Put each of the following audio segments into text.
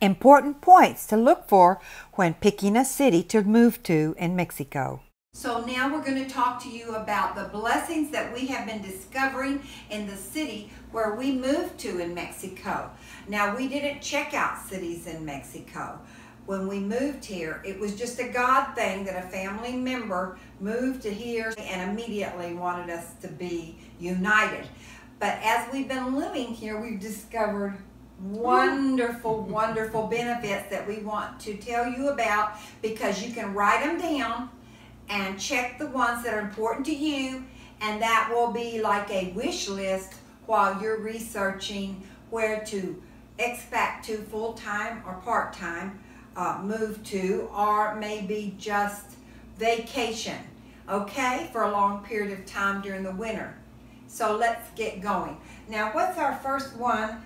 Important points to look for when picking a city to move to in Mexico. So now we're going to talk to you about the blessings that we have been discovering in the city where we moved to in Mexico. Now, we didn't check out cities in Mexico. When we moved here, it was just a God thing that a family member moved to here and immediately wanted us to be united. But as we've been living here, we've discovered wonderful, wonderful benefits that we want to tell you about, because you can write them down and check the ones that are important to you, and that will be like a wish list while you're researching where to expat to full-time or part-time, move to, or maybe just vacation, okay, for a long period of time during the winter. So let's get going. Now, what's our first one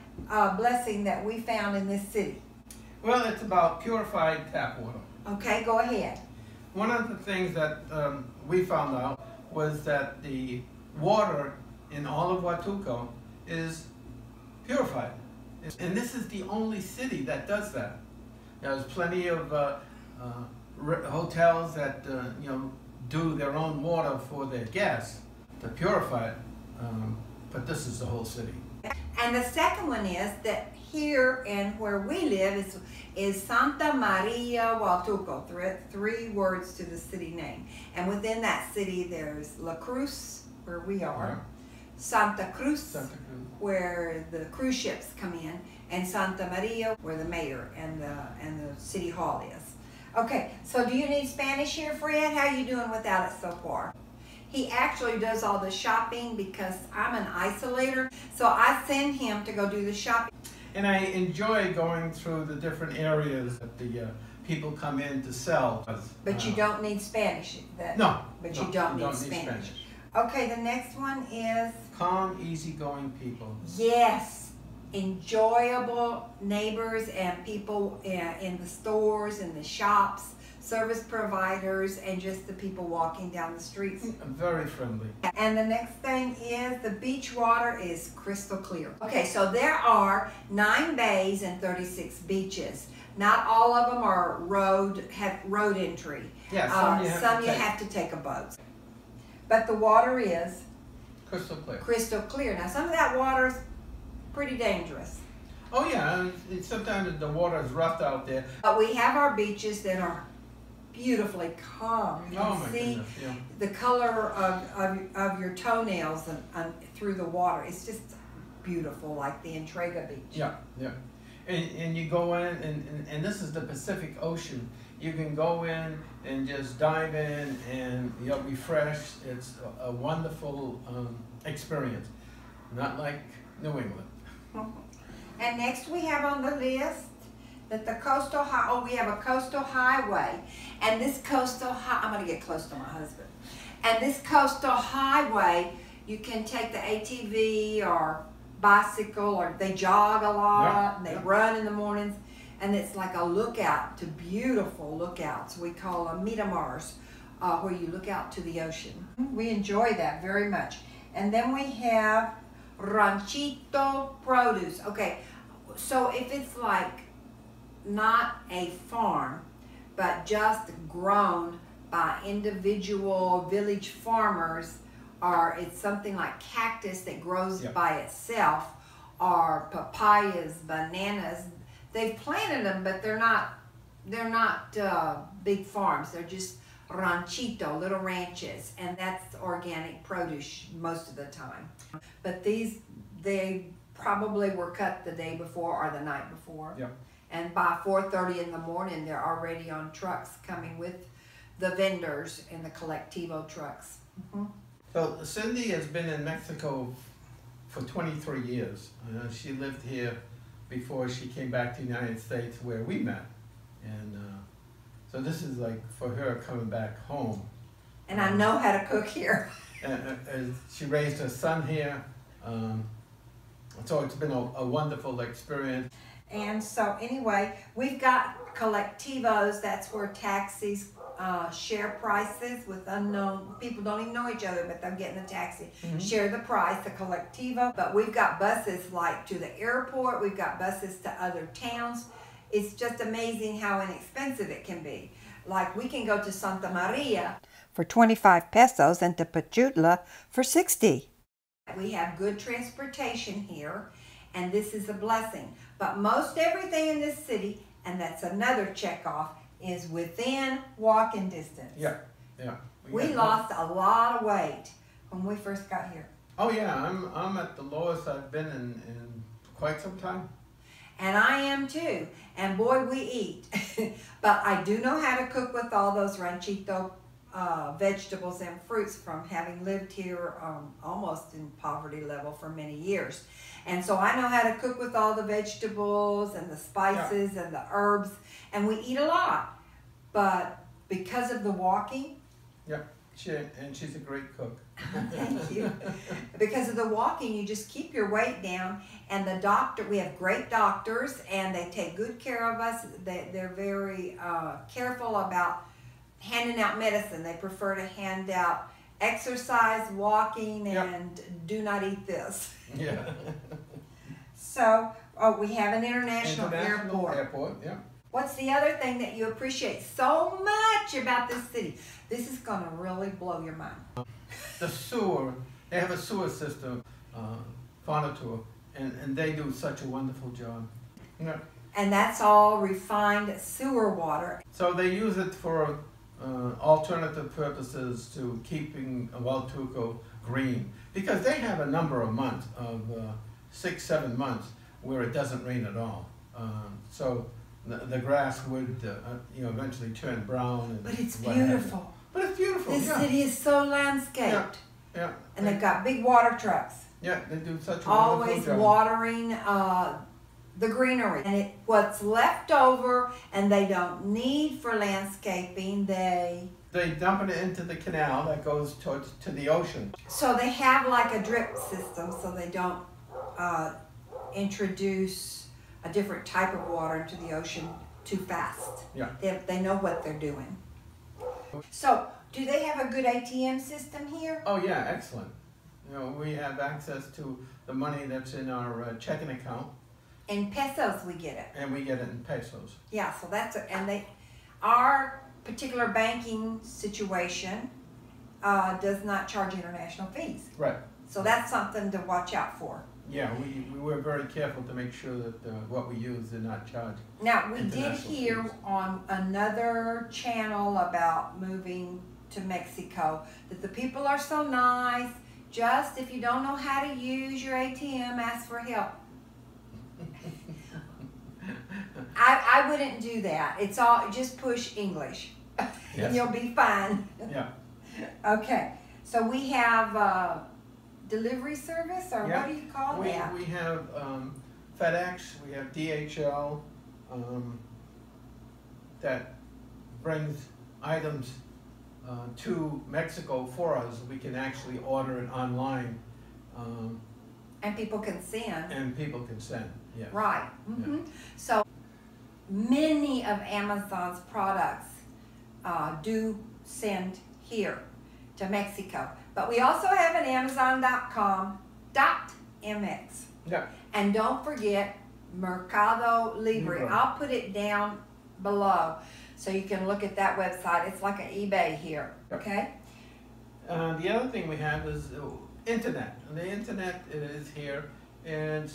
blessing that we found in this city? Well, it's about purified tap water. Okay, go ahead. One of the things that we found out was that the water in all of Huatulco is purified. And this is the only city that does that. There's plenty of hotels that do their own water for their guests to purify it, but this is the whole city. And the second one is that here and where we live is Santa Maria Huatulco, three words to the city name. And within that city there's La Cruz, where we are, Santa Cruz, where the cruise ships come in, and Santa Maria, where the mayor and the city hall is. Okay, so do you need Spanish here, Fred? How are you doing without it so far? He actually does all the shopping because I'm an isolator, so I send him to go do the shopping. And I enjoy going through the different areas that the people come in to sell. But you don't need Spanish. No. But you don't need Spanish. Okay, the next one is? Calm, easygoing people. Yes. Enjoyable neighbors and people in the stores, in the shops, service providers, and just the people walking down the streets. Very friendly. And the next thing is the beach water is crystal clear. Okay, so there are 9 bays and 36 beaches. Not all of them are have road entry. Yeah, some you have to take a boat. But the water is crystal clear. Crystal clear. Now, some of that water is pretty dangerous. Oh yeah, sometimes the water is rough out there. But we have our beaches that are beautifully calm. You can see the color of your toenails through the water. It's just beautiful, like the Entrega Beach. Yeah. And you go in, and this is the Pacific Ocean. You can go in and just dive in, and you'll be fresh. It's a wonderful experience, not like New England. And next we have on the list that the we have a coastal highway, and this I'm going to get close to my husband. And this coastal highway, you can take the ATV or bicycle, or they jog a lot, and they run in the mornings, and it's like a lookout to beautiful lookouts. We call them Miramars, where you look out to the ocean. We enjoy that very much. And then we have Ranchito Produce. Okay, so if it's like not a farm, but just grown by individual village farmers, or it's something like cactus that grows by itself, or papayas, bananas. They've planted them, but they're not big farms. They're just ranchito, little ranches, and that's organic produce most of the time. But they probably were cut the day before or the night before. Yeah. And by 4:30 in the morning, they're already on trucks coming with the vendors in the collectivo trucks. So Cindy has been in Mexico for 23 years. She lived here before she came back to the United States, where we met. And so this is like for her coming back home. And I know how to cook here. She raised her son here. So it's been a wonderful experience. And so anyway, we've got collectivos. That's where taxis share prices with unknown people. Don't even know each other, but they'll get in the taxi, share the price, the collectivo. But we've got buses like to the airport. We've got buses to other towns. it's just amazing how inexpensive it can be. Like we can go to Santa Maria for 25 pesos and to Pachutla for 60. We have good transportation here, and this is a blessing. But most everything in this city, and that's another check off, is within walking distance. Yeah, yeah. We lost a lot of weight when we first got here. Oh yeah, I'm at the lowest I've been in quite some time. And I am too. And boy, we eat. But I do know how to cook with all those ranchito vegetables and fruits from having lived here almost in poverty level for many years. And so I know how to cook with all the vegetables and the spices and the herbs, and we eat a lot. But because of the walking, she's a great cook. Thank you. Because of the walking, you just keep your weight down, and the doctor, we have great doctors, and they take good care of us. They're very careful about handing out medicine. They prefer to hand out exercise, walking, and do not eat this. Yeah. So, we have an international airport, yeah. What's the other thing that you appreciate so much about this city? This is going to really blow your mind. The sewer, they have a sewer system, Fonatur, and they do such a wonderful job. Yeah. And that's all refined sewer water. So they use it for alternative purposes to keeping Huatulco green, because they have a number of months of 6-7 months where it doesn't rain at all. So the grass would eventually turn brown. And but it's beautiful. But it's beautiful. This city is so landscaped. Yeah. And they've got big water trucks. Yeah, they do such a always wonderful job. Watering the greenery. And what's left over and they don't need for landscaping, they dump it into the canal that goes to the ocean. So they have like a drip system, so they don't introduce a different type of water into the ocean too fast. Yeah. They know what they're doing. So, do they have a good ATM system here? Oh yeah, excellent. We have access to the money that's in our checking account. In pesos we get it. And we get it in pesos. Yeah, so that's it. And our particular banking situation does not charge international fees. Right. So that's something to watch out for. Yeah, we were very careful to make sure that what we use did not charge. Now, we did hear on another channel about moving to Mexico that the people are so nice. Just if you don't know how to use your ATM, ask for help. I wouldn't do that. It's all, just push English. And you'll be fine. Yeah. Okay, so we have delivery service, or what do you call that? We have FedEx, we have DHL that brings items to Mexico for us. We can actually order it online. And people can send. And people can send, yes. Right. Mm-hmm. Yeah. So many of Amazon's products do send here to Mexico. But we also have an Amazon.com.mx. Yeah. And don't forget Mercado Libre. I'll put it down below so you can look at that website. It's like an eBay here, okay? The other thing we have is internet. And the internet is here, and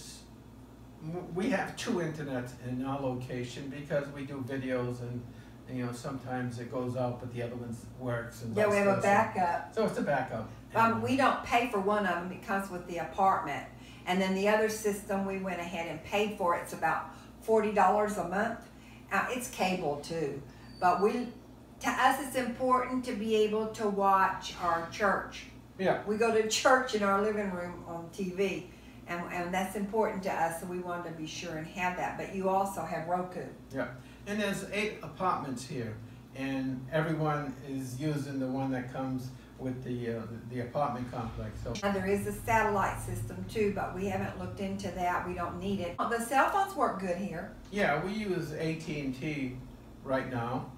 we have 2 internets in our location because we do videos, and sometimes it goes out but the other one works. And yeah, we have a backup. So it's a backup. We don't pay for one of them because with the apartment. And then the other system, we went ahead and paid for. It's about $40 a month. It's cable too. But to us, it's important to be able to watch our church. Yeah. We go to church in our living room on TV. And that's important to us, so we wanted to be sure and have that. But you also have Roku. Yeah. And there's 8 apartments here, and everyone is using the one that comes with the apartment complex. So and there is a satellite system too, but we haven't looked into that. We don't need it. The cell phones work good here. Yeah, we use AT&T right now.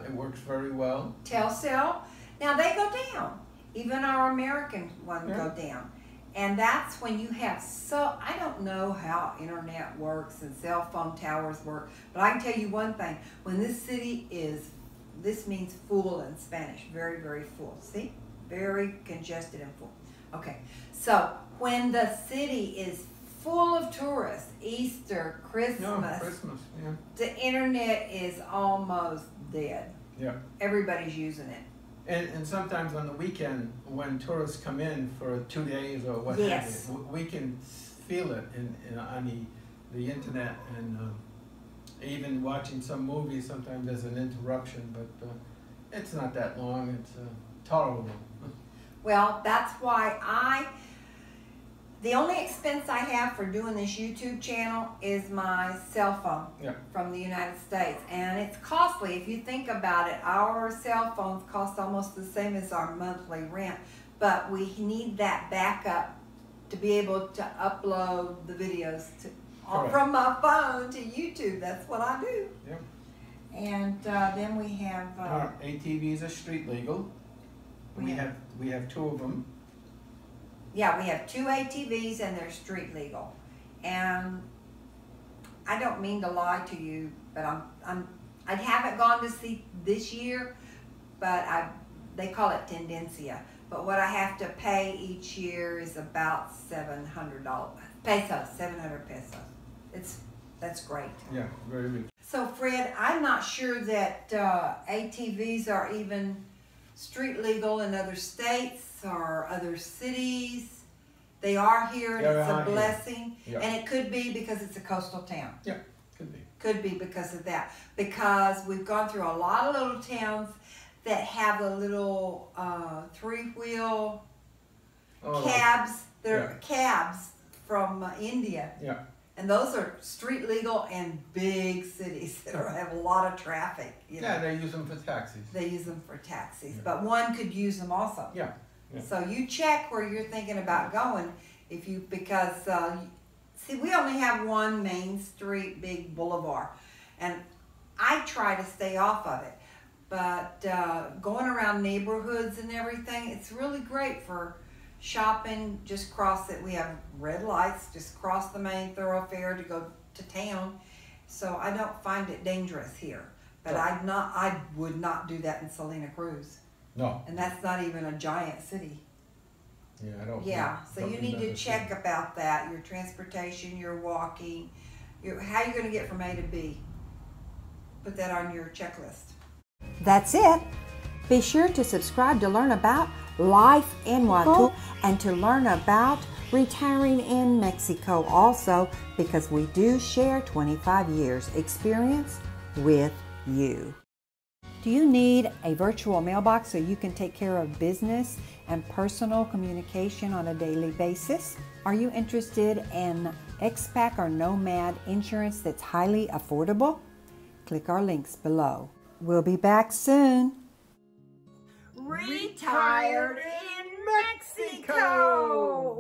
It works very well. Telcel. Now they go down. Even our American one go down. And that's when you have I don't know how internet works and cell phone towers work, but I can tell you one thing. When this city this means full in Spanish, very, very full. See? Very congested and full. Okay, so when the city is full of tourists, Easter, Christmas, yeah. The internet is almost dead. Yeah. Everybody's using it. And sometimes on the weekend, when tourists come in for 2 days or what have you, we can feel it on the internet, and even watching some movies, sometimes there's an interruption, but it's not that long, it's tolerable. Well, that's why the only expense I have for doing this YouTube channel is my cell phone from the United States. And it's costly. If you think about it, our cell phones cost almost the same as our monthly rent. But we need that backup to be able to upload the videos from my phone to YouTube. That's what I do. Yep. And then we have... Our ATVs are street legal. We have 2 of them. Yeah, we have 2 ATVs and they're street legal. And I don't mean to lie to you, but I haven't gone to see this year, but they call it Tendencia. But what I have to pay each year is about $700 pesos, 700 pesos. That's great. Yeah, very good. So Fred, I'm not sure that ATVs are even street legal in other states or other cities. They are here, and it's a blessing. Yeah. And it could be because it's a coastal town. Yeah, could be. Could be because of that. Because we've gone through a lot of little towns that have a little 3-wheel cabs. They're cabs from India. Yeah. And those are street legal in big cities that have a lot of traffic. You know. Yeah, they use them for taxis. They use them for taxis, but one could use them also. Yeah. Yeah. So you check where you're thinking about going, because see, we only have one main street, big boulevard, and I try to stay off of it. But going around neighborhoods and everything, it's really great for shopping. Just cross it. We have red lights. Just cross the main thoroughfare to go to town. So I don't find it dangerous here. But I would not do that in Salina Cruz. No. And that's not even a giant city. Yeah, I don't. Yeah, so you need to check about that. Your transportation, your walking, how you're going to get from A to B. Put that on your checklist. That's it. Be sure to subscribe to learn about life in Huatulco and to learn about retiring in Mexico also, because we do share 25 years experience with you. Do you need a virtual mailbox so you can take care of business and personal communication on a daily basis? Are you interested in expat or nomad insurance that's highly affordable? Click our links below. We'll be back soon. Retired in Mexico!